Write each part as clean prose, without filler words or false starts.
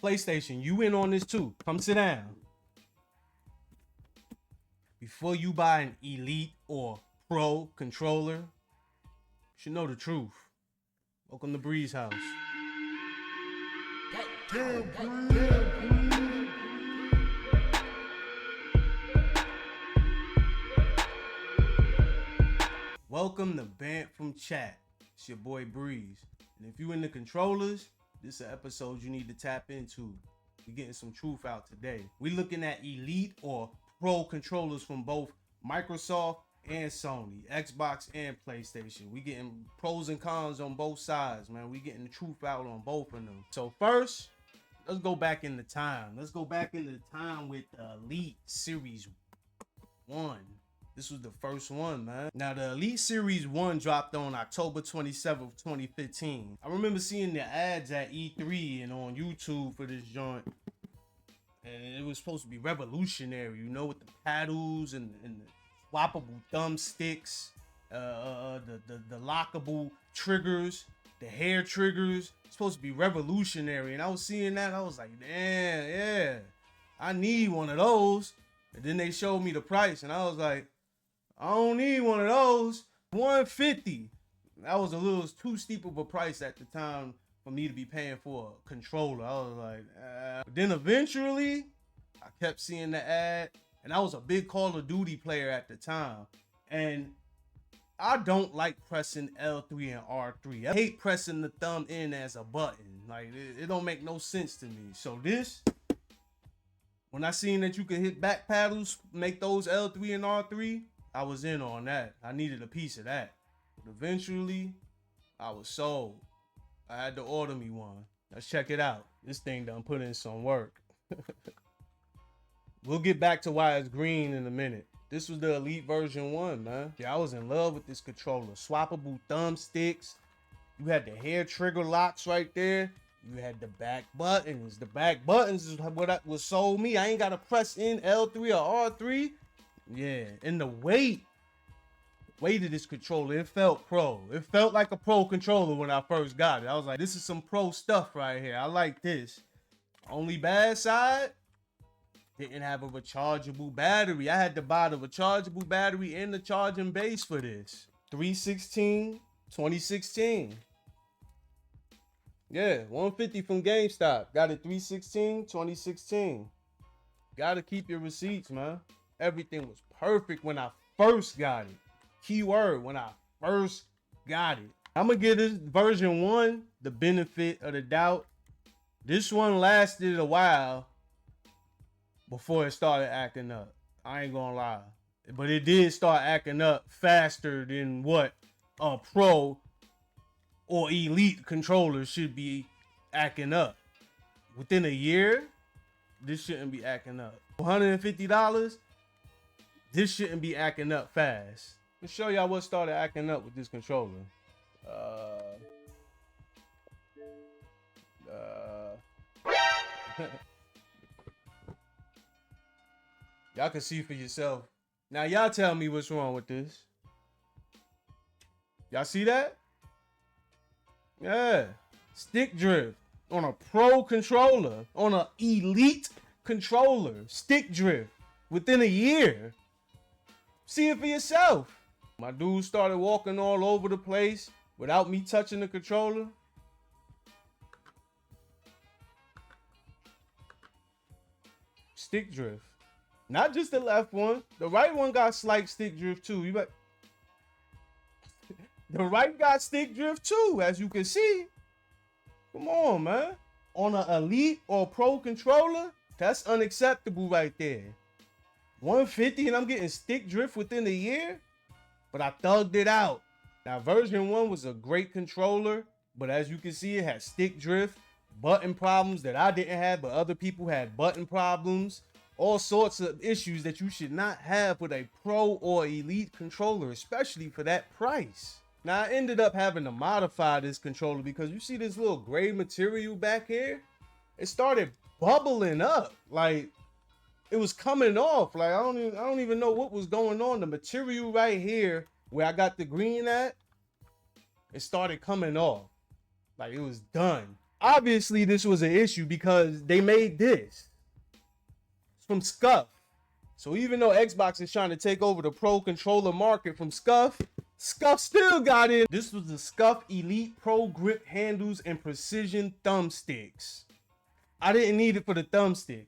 PlayStation, you in on this too. Come sit down. Before you buy an Elite or Pro controller, you should know the truth. Welcome to Bree's house. Welcome to Banned from Chat. It's your boy Breeze. And if you in the controllers, this is an episode you need to tap into. We're getting some truth out today. We're looking at Elite or Pro controllers from both Microsoft and Sony, Xbox and PlayStation. We getting pros and cons on both sides, man. We getting the truth out on both of them. So first, let's go back in the time. Let's go back in the time with Elite Series 1. This was the first one, man. Now, the Elite Series 1 dropped on October 27th, 2015. I remember seeing the ads at E3 and on YouTube for this joint. And it was supposed to be revolutionary, you know, with the paddles and the swappable thumbsticks, the lockable triggers, the hair triggers. It's supposed to be revolutionary. And I was seeing that, I was like, damn, yeah, I need one of those. And then they showed me the price, and I was like, I don't need one of those. $150. That was a little too steep of a price at the time for me to be paying for a controller. I was like, But then eventually, I kept seeing the ad, and I was a big Call of Duty player at the time. And I don't like pressing L3 and R3. I hate pressing the thumb in as a button. Like, it don't make no sense to me. So this, when I seen that you could hit back paddles, make those L3 and R3, I was in on that. I needed a piece of that. But eventually, I was sold. I had to order me one. Let's check it out. This thing done put in some work. We'll get back to why it's green in a minute. This was the Elite version 1, man. Yeah, I was in love with this controller. Swappable thumbsticks. You had the hair trigger locks right there. You had the back buttons. The back buttons is what sold me. I ain't got to press in L3 or R3. Yeah, and the weight of this controller, it felt pro. It felt like a pro controller when I first got it. I was like, this is some pro stuff right here. I like this. Only bad side, didn't have a rechargeable battery. I had to buy the rechargeable battery and the charging base for this. 316, 2016. Yeah, 150 from GameStop. Got it 316, 2016. Gotta keep your receipts, man. Everything was perfect when I first got it. Keyword, when I first got it. I'm gonna give this version 1 the benefit of the doubt. This one lasted a while before it started acting up. I ain't gonna lie. But it did start acting up faster than what a Pro or Elite controller should be acting up. Within a year, this shouldn't be acting up. $150, this shouldn't be acting up fast. Let's show y'all what started acting up with this controller. Y'all can see for yourself. Now y'all tell me what's wrong with this. Y'all see that? Yeah. Stick drift on a Pro controller, on an Elite controller. Stick drift within a year. See it for yourself. My dude started walking all over the place without me touching the controller. Stick drift. Not just the left one. The right one got slight stick drift too. The right got stick drift too, as you can see. Come on, man. On an Elite or Pro controller, that's unacceptable right there. 150 and I'm getting stick drift within a year? But I thugged it out. Now, version 1 was a great controller, but as you can see, it had stick drift, button problems that I didn't have, but other people had button problems. All sorts of issues that you should not have with a Pro or Elite controller, especially for that price. Now, I ended up having to modify this controller because you see this little gray material back here? It started bubbling up. Like, it was coming off. Like, I don't even know what was going on. The material right here, where I got the green at, it started coming off. Like, it was done. Obviously, this was an issue because they made this. It's from Scuff. So even though Xbox is trying to take over the pro controller market from Scuff, Scuff still got in. This was the Scuff Elite Pro Grip handles and precision thumbsticks. I didn't need it for the thumbstick.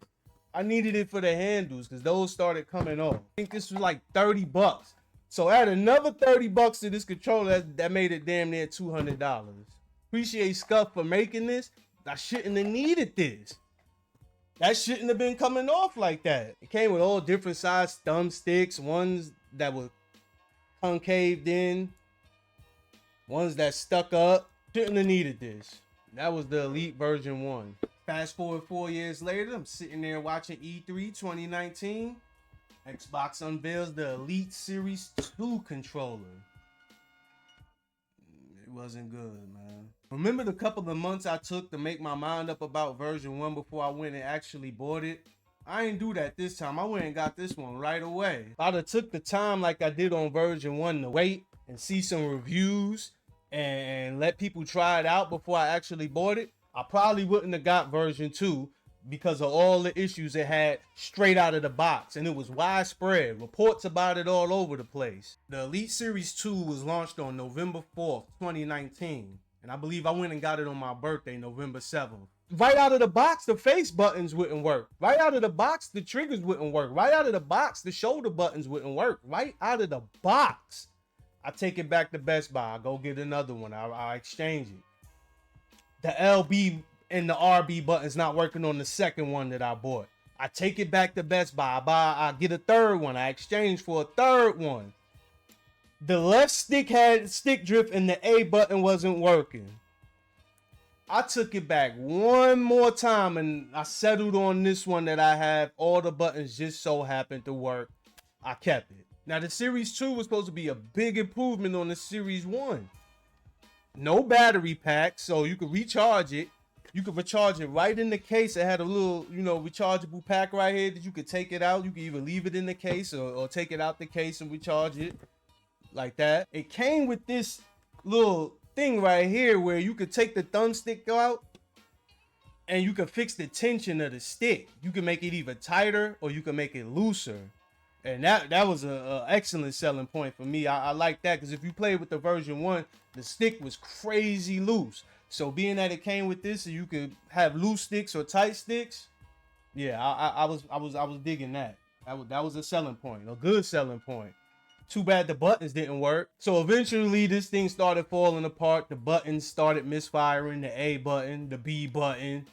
I needed it for the handles because those started coming off. I think this was like 30 bucks. So add another 30 bucks to this controller, that made it damn near $200. Appreciate Scuff for making this. I shouldn't have needed this. That shouldn't have been coming off like that. It came with all different size thumbsticks, ones that were concaved in, ones that stuck up. Shouldn't have needed this. That was the Elite version 1. Fast forward 4 years later, I'm sitting there watching E3 2019. Xbox unveils the Elite Series 2 controller. It wasn't good, man. Remember the couple of months I took to make my mind up about version 1 before I went and actually bought it? I ain't do that this time. I went and got this one right away. If I'd have took the time like I did on version 1 to wait and see some reviews and let people try it out before I actually bought it, I probably wouldn't have got version 2 because of all the issues it had straight out of the box, and it was widespread. Reports about it all over the place. The Elite Series 2 was launched on November 4th, 2019, and I believe I went and got it on my birthday, November 7th. Right out of the box, the face buttons wouldn't work. Right out of the box, the triggers wouldn't work. Right out of the box, the shoulder buttons wouldn't work. Right out of the box. I take it back to Best Buy. I go get another one. I exchange it. The LB and the RB buttons not working on the second one that I bought. I take it back to Best Buy. I get a third one. I exchange for a third one. The left stick had stick drift and the A button wasn't working. I took it back one more time and I settled on this one that I have. All the buttons just so happened to work. I kept it. Now the Series 2 was supposed to be a big improvement on the Series 1. No battery pack, so you could recharge it. You could recharge it right in the case. It had a little, rechargeable pack right here that you could take it out. You could either leave it in the case or take it out the case and recharge it like that. It came with this little thing right here where you could take the thumbstick out and you could fix the tension of the stick. You can make it either tighter or you can make it looser. And that was a excellent selling point for me. I like that because if you play with the version 1, the stick was crazy loose. So being that it came with this, so you could have loose sticks or tight sticks, yeah, I was digging that. That was a selling point, a good selling point. Too bad the buttons didn't work. So eventually this thing started falling apart. The buttons started misfiring. The A button, the B button,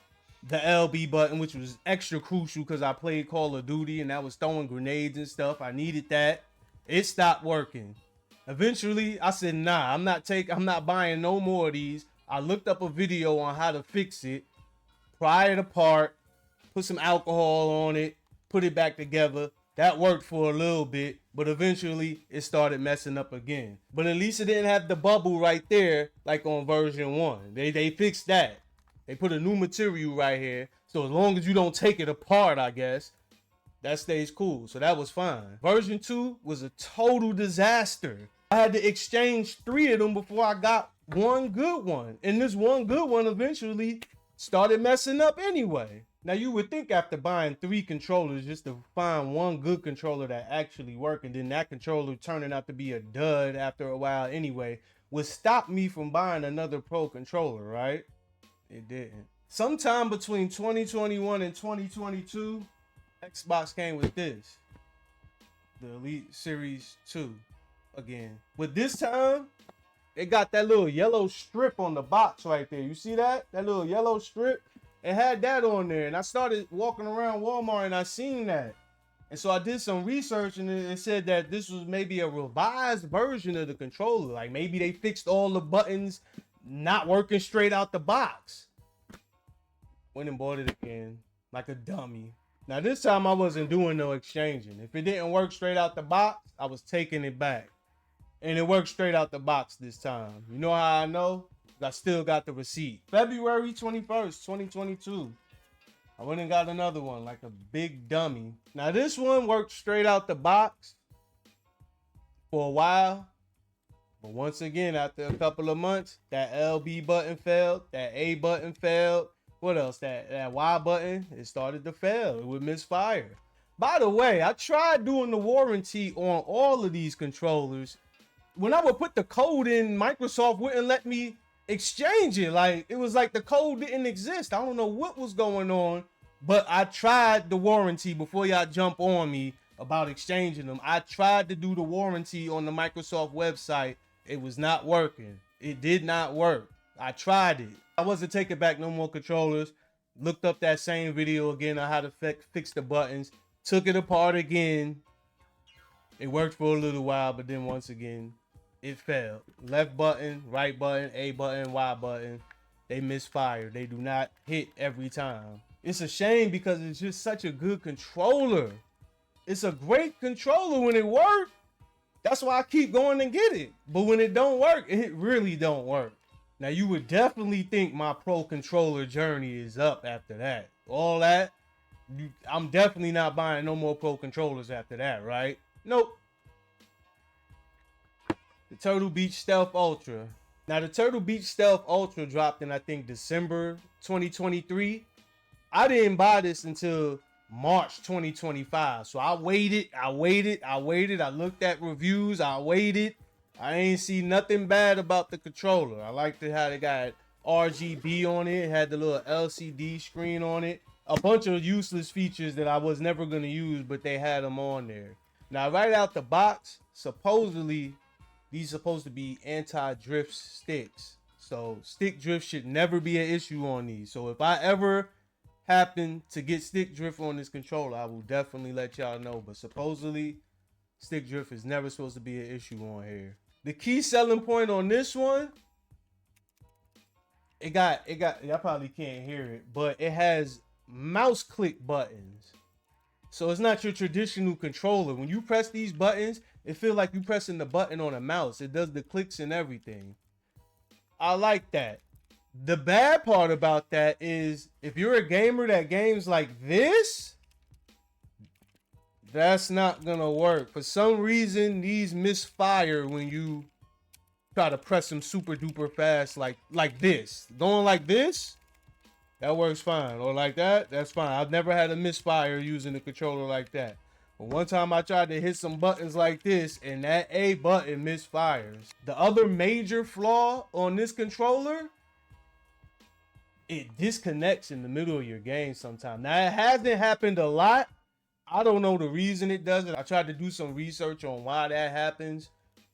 the LB button, which was extra crucial because I played Call of Duty and that was throwing grenades and stuff. I needed that. It stopped working. Eventually I said, nah, I'm not buying no more of these. I looked up a video on how to fix it, pry it apart, put some alcohol on it, put it back together. That worked for a little bit, but eventually it started messing up again. But at least it didn't have the bubble right there like on version 1. They fixed that. They put a new material right here. So as long as you don't take it apart, I guess, that stays cool. So that was fine. Version 2 was a total disaster. I had to exchange 3 of them before I got one good one. And this one good one eventually started messing up anyway. Now you would think after buying 3 controllers just to find one good controller that actually worked, and then that controller turning out to be a dud after a while anyway, would stop me from buying another pro controller, right? It didn't. Sometime between 2021 and 2022, Xbox came with this. The Elite Series 2 again. But this time, they got that little yellow strip on the box right there. You see that? That little yellow strip? It had that on there. And I started walking around Walmart and I seen that. And so I did some research and it said that this was maybe a revised version of the controller. Like maybe they fixed all the buttons not working straight out the box. Went and bought it again like a dummy. Now this time I wasn't doing no exchanging. If it didn't work straight out the box, I was taking it back. And it worked straight out the box this time. You know how I know? I still got the receipt. February 21st, 2022. I went and got another one like a big dummy. Now this one worked straight out the box for a while. But once again, after a couple of months, that LB button failed, that A button failed. What else? That Y button, it started to fail. It would misfire. By the way, I tried doing the warranty on all of these controllers. When I would put the code in, Microsoft wouldn't let me exchange it. Like, it was like the code didn't exist. I don't know what was going on, but I tried the warranty before y'all jump on me about exchanging them. I tried to do the warranty on the Microsoft website. It was not working. It did not work. I tried it. I wasn't taking back no more controllers. Looked up that same video again on how to fix the buttons. Took it apart again. It worked for a little while, but then once again, it failed. Left button, right button, A button, Y button. They misfire. They do not hit every time. It's a shame because it's just such a good controller. It's a great controller when it works. That's why I keep going and get it. But when it don't work, it really don't work. Now, you would definitely think my pro controller journey is up after that. All that, I'm definitely not buying no more pro controllers after that, right? Nope. The Turtle Beach Stealth Ultra. Now, the Turtle Beach Stealth Ultra dropped in, I think, December 2023. I didn't buy this until March 2025. So I waited. I looked at reviews. I waited. I ain't see nothing bad about the controller. I liked it how they got RGB on it. It had the little LCD screen on it. A bunch of useless features that I was never going to use, but they had them on there. Now, right out the box, supposedly, these supposed to be anti-drift sticks. So stick drift should never be an issue on these. So if I ever happen to get stick drift on this controller, I will definitely let y'all know. But supposedly, stick drift is never supposed to be an issue on here. The key selling point on this one, y'all probably can't hear it, but it has mouse click buttons. So it's not your traditional controller. When you press these buttons, it feels like you're pressing the button on a mouse. It does the clicks and everything. I like that. The bad part about that is if you're a gamer that games like this, that's not gonna work. For some reason, these misfire when you try to press them super duper fast, like this. Going like this, that works fine. Or like that, that's fine. I've never had a misfire using a controller like that. But one time I tried to hit some buttons like this, and that A button misfires. The other major flaw on this controller, it disconnects in the middle of your game sometimes. Now, it hasn't happened a lot. I don't know the reason it does it. I tried to do some research on why that happens.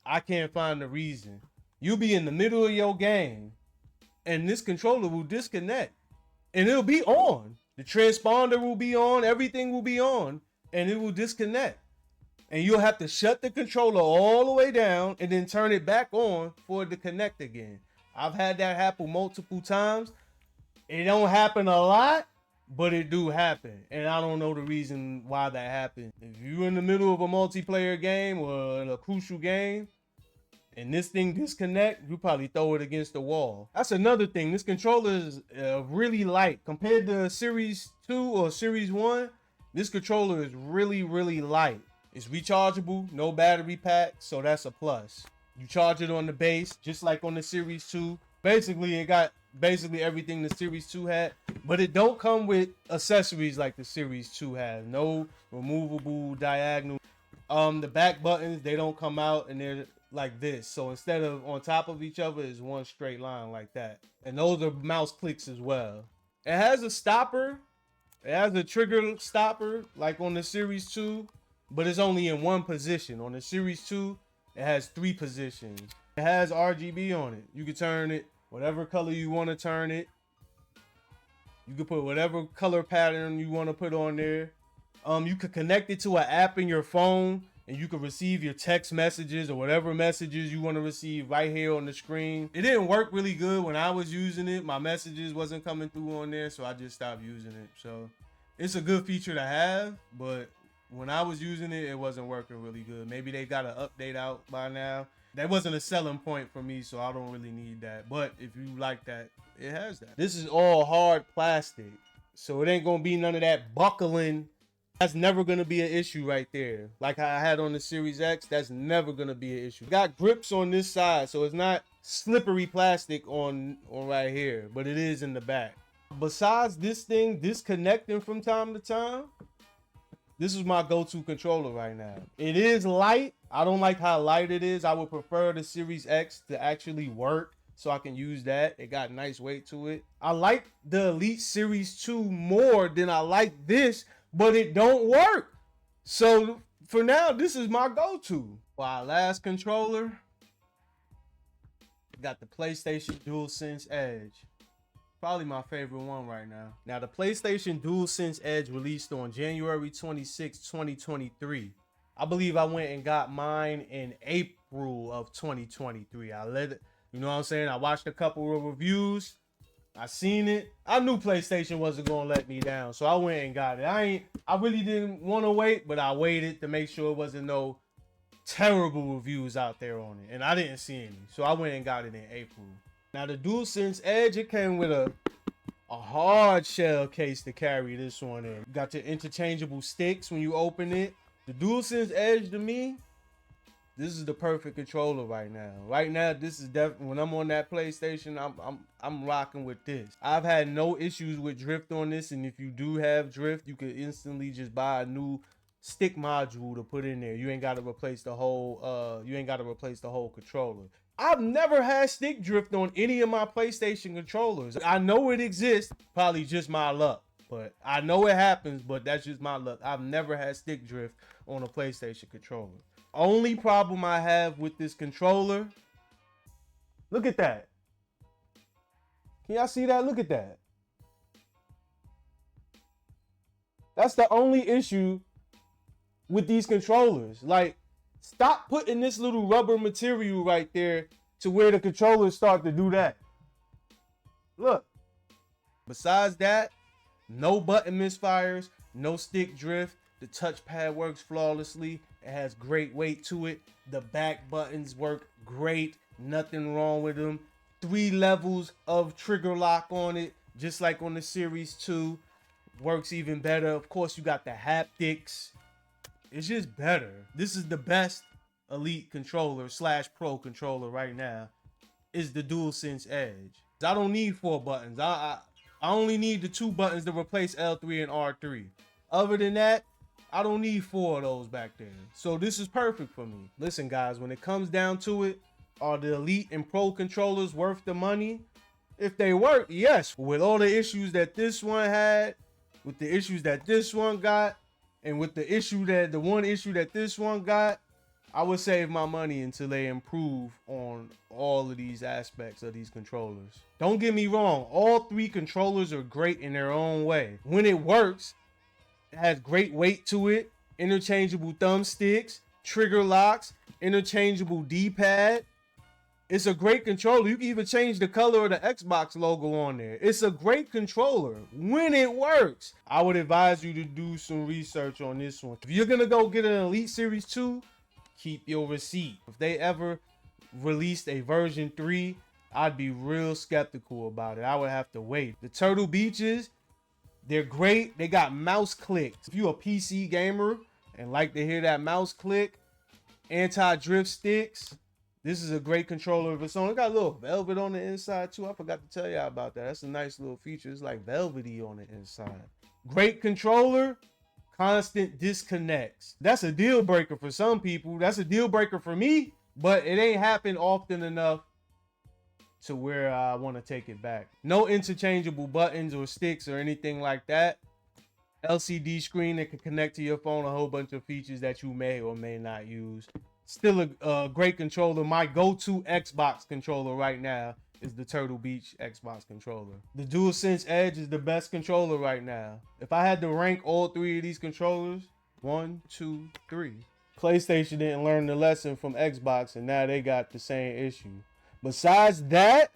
I can't find the reason. You'll be in the middle of your game, and this controller will disconnect. And it'll be on. The transponder will be on. Everything will be on. And it will disconnect. And you'll have to shut the controller all the way down and then turn it back on for it to connect again. I've had that happen multiple times. It don't happen a lot, but it do happen. And I don't know the reason why that happened. If you're in the middle of a multiplayer game or a crucial game, and this thing disconnect, you probably throw it against the wall. That's another thing. This controller is really light. Compared to Series 2 or Series 1, this controller is really, really light. It's rechargeable, no battery pack, so that's a plus. You charge it on the base, just like on the Series 2. Basically, it got everything the Series 2 had, but it don't come with accessories like the Series 2 has. No removable diagonal. The back buttons, they don't come out and they're like this. So instead of on top of each other, is one straight line like that. And those are mouse clicks as well. It has a stopper. It has a trigger stopper like on the Series 2, but it's only in one position. On the Series 2, it has 3 positions. It has RGB on it. You can turn it whatever color you want to turn it. You can put whatever color pattern you want to put on there. You could connect it to an app in your phone, and you can receive your text messages or whatever messages you want to receive right here on the screen. It didn't work really good when I was using it. My messages wasn't coming through on there, so I just stopped using it. So it's a good feature to have, but when I was using it, it wasn't working really good. Maybe they got an update out by now. That wasn't a selling point for me, so I don't really need that. But if you like that, it has that. This is all hard plastic, so it ain't gonna be none of that buckling That's never gonna be an issue right there. Like I had on the Series X, that's never gonna be an issue. Got grips on this side, so it's not slippery plastic on right here, but it is in the back. Besides this thing disconnecting from time to time, this is my go-to controller right now. It is light. I don't like how light it is. I would prefer the Series X to actually work so I can use that. It got nice weight to it. I like the Elite Series 2 more than I like this, but it don't work. So for now, this is my go-to. For our last controller, got the PlayStation DuelSense Edge. Probably my favorite one right now. Now, the PlayStation DuelSense Edge released on January 26, 2023. I believe I went and got mine in April of 2023. I let it, you know what I'm saying? I watched a couple of reviews. I seen it. I knew PlayStation wasn't gonna let me down, so I went and got it. I really didn't want to wait, but I waited to make sure it wasn't no terrible reviews out there on it, and I didn't see any, so I went and got it in April. Now the DuelSense Edge, it came with a hard shell case to carry this one in. You got your interchangeable sticks when you open it. The DuelSense Edge, to me, this is the perfect controller right now. Right now, this is definitely, when I'm on that PlayStation, I'm rocking with this. I've had no issues with drift on this, and if you do have drift, you can instantly just buy a new stick module to put in there. You ain't got to replace the whole controller. I've never had stick drift on any of my PlayStation controllers. I know it exists, probably just my luck, but I know it happens, but that's just my luck. I've never had stick drift on a PlayStation controller. Only problem I have with this controller, look at that. Can y'all see that? Look at that. That's the only issue with these controllers. Like, stop putting this little rubber material right there to where the controllers start to do that. Look. Besides that, no button misfires, no stick drift. The touchpad works flawlessly. It has great weight to it. The back buttons work great. Nothing wrong with them. 3 levels of trigger lock on it, just like on the Series 2. Works even better. Of course, you got the haptics. It's just better. This is the best Elite controller / Pro controller right now, is the DualSense Edge. I don't need 4 buttons. I only need the 2 buttons to replace L3 and R3. Other than that, I don't need 4 of those back there. So this is perfect for me. Listen, guys, when it comes down to it, are the Elite and Pro controllers worth the money? If they work, yes. With all the issues that this one had, with the issues that this one got, and with the one issue that this one got, I would save my money until they improve on all of these aspects of these controllers. Don't get me wrong, all 3 controllers are great in their own way. When it works, it has great weight to it, interchangeable thumbsticks, trigger locks, interchangeable D-pad. It's a great controller. You can even change the color of the Xbox logo on there. It's a great controller when it works. I would advise you to do some research on this one. If you're gonna go get an Elite Series 2, keep your receipt. If they ever released a version 3, I'd be real skeptical about it. I would have to wait. The Turtle Beaches, they're great. They got mouse clicks. If you're a PC gamer and like to hear that mouse click, anti-drift sticks, this is a great controller of its own. It got a little velvet on the inside too. I forgot to tell y'all about that. That's a nice little feature. It's like velvety on the inside. Great controller, constant disconnects. That's a deal breaker for some people. That's a deal breaker for me, but it ain't happened often enough to where I want to take it back. No interchangeable buttons or sticks or anything like that. LCD screen that can connect to your phone, a whole bunch of features that you may or may not use. Still a great controller. My go-to Xbox controller right now is the Turtle Beach Xbox controller. The DualSense Edge is the best controller right now. If I had to rank all 3 of these controllers, 1, 2, 3. PlayStation didn't learn the lesson from Xbox, and now they got the same issue. Besides that,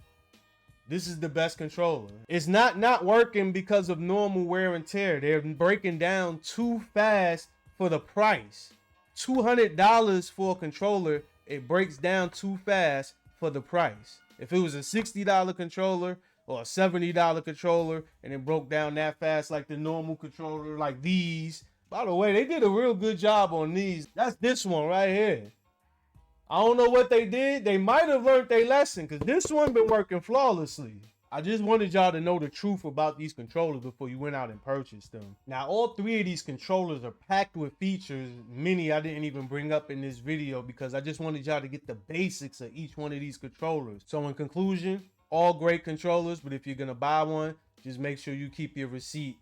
this is the best controller. It's not working because of normal wear and tear. They're breaking down too fast for the price. $200 for a controller, it breaks down too fast for the price. If it was a $60 controller or a $70 controller and it broke down that fast like the normal controller like these, By the way, they did a real good job on these. That's this one right here. I don't know what they did. They might have learned their lesson because this one been working flawlessly. I just wanted y'all to know the truth about these controllers before you went out and purchased them. Now, all three of these controllers are packed with features. Many I didn't even bring up in this video because I just wanted y'all to get the basics of each one of these controllers. So in conclusion, all great controllers, but if you're gonna buy one, just make sure you keep your receipt.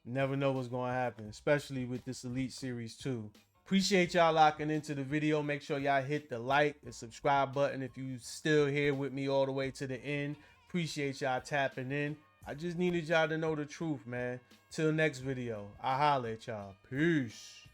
Never know what's gonna happen, especially with this Elite Series 2. Appreciate y'all locking into the video. Make sure y'all hit the like and subscribe button if you still here with me all the way to the end. Appreciate y'all tapping in. I just needed y'all to know the truth, man. Till next video, I holla at y'all. Peace.